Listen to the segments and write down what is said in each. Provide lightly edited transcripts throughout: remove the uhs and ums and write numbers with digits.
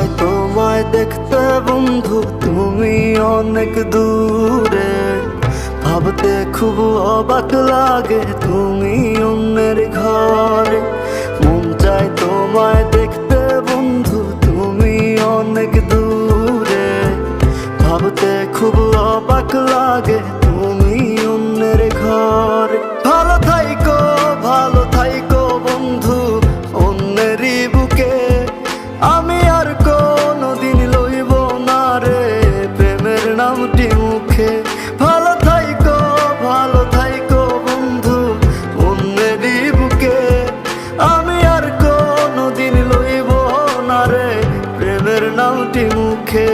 চাই তোমায় দেখতে বন্ধু, তুমি অনেক দূরে। ভাবতে খুব অবাক লাগে তুমি অন্যের ঘরে। মন চাই তোমায় দেখতে বন্ধু, তুমি অনেক দূরে। ভাবতে খুব অবাক লাগে তুমি অন্যের ঘরে। ভালো থাইকো বন্ধু অন্যেরই বুকে। আমি আর কোনদিন লইব না রে প্রেমের নামটি মুখে। ভালো থাইকো বন্ধু অন্যেরই বুকে। আমি আর কোনদিন লইব না রে প্রেমের নামটি মুখে।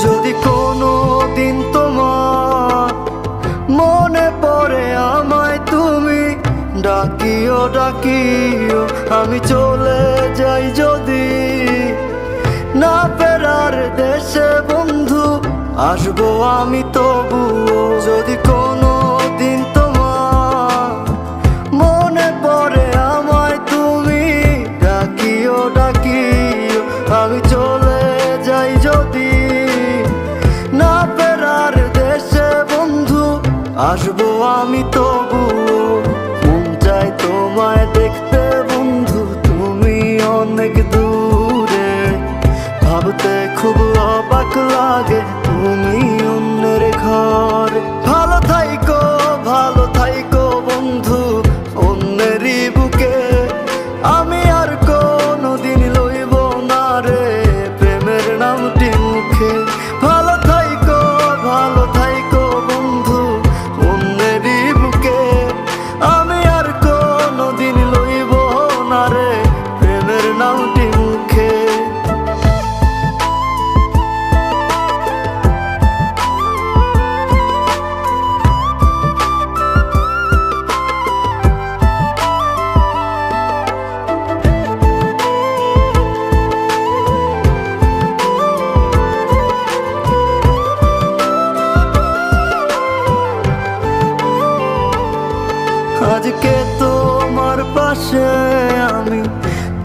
যদি কোনো দিন তোমার মনে পড়ে আমায় তুমি ডাকিও আমি চলে যাই যদি না ফেরার দেশে বন্ধু, আসবো আমি তবুও। যদি কোনো দিন তোমার মনে পড়ে আমায় তুমি ডাকিও আমি চলে যাই যদি না ফেরার দেশে বন্ধু, আসবো আমি তবুও। মন চাই তোমায় দেখতে বন্ধু, তুমি অনেক দূরে। ভাবতে খুব অবাক লাগে তুমি অন্যের ঘরে। ভালো থাইকো বন্ধু অন্যেরই বুকে। আমি আর কোনদিন লইব না রে প্রেমের নামটি মুখে। ভালো থাইকো বন্ধু অন্যেরই বুকে। আমি আর কোনদিন লইব না রে প্রেমের নামটি মুখে। আজকে তোমার পাশে আমি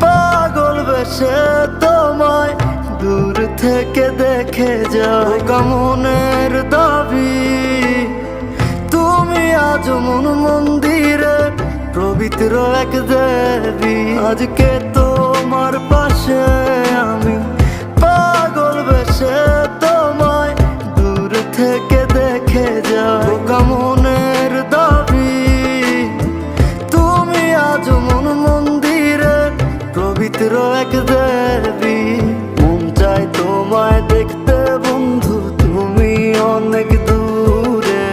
পাগল বেশে তোমায় দূর থেকে দেখে যাই। মনের দাবি তুমি আজ মন মন্দিরে পবিত্র এক দেবী। আজকে তোমার পাশে আমি পাগল বেশে তোমায় দূর থেকে দেখে যাই। মনের দাবি তুমি আজ মন মন্দিরে পবিত্র এক দেবী। মন চাই তোমায় দেখতে বন্ধু, তুমি অনেক দূরে।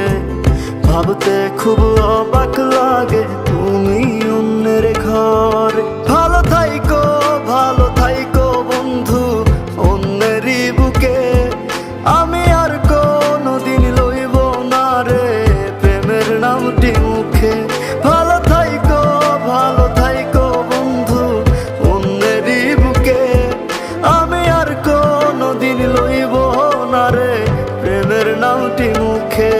ভাবতে খুব অবাক লাগে তুমি অন্যের ঘরে। ভালো থাইকো বন্ধু অন্যেরই বুকে। আমি আর কোনদিন লইব না রে প্রেমের নামটি মুখে। ভালো থাইকো বন্ধু অন্যেরই বুকে। আমি আর কোনদিন লইব না রে প্রেমের নামটি মুখে।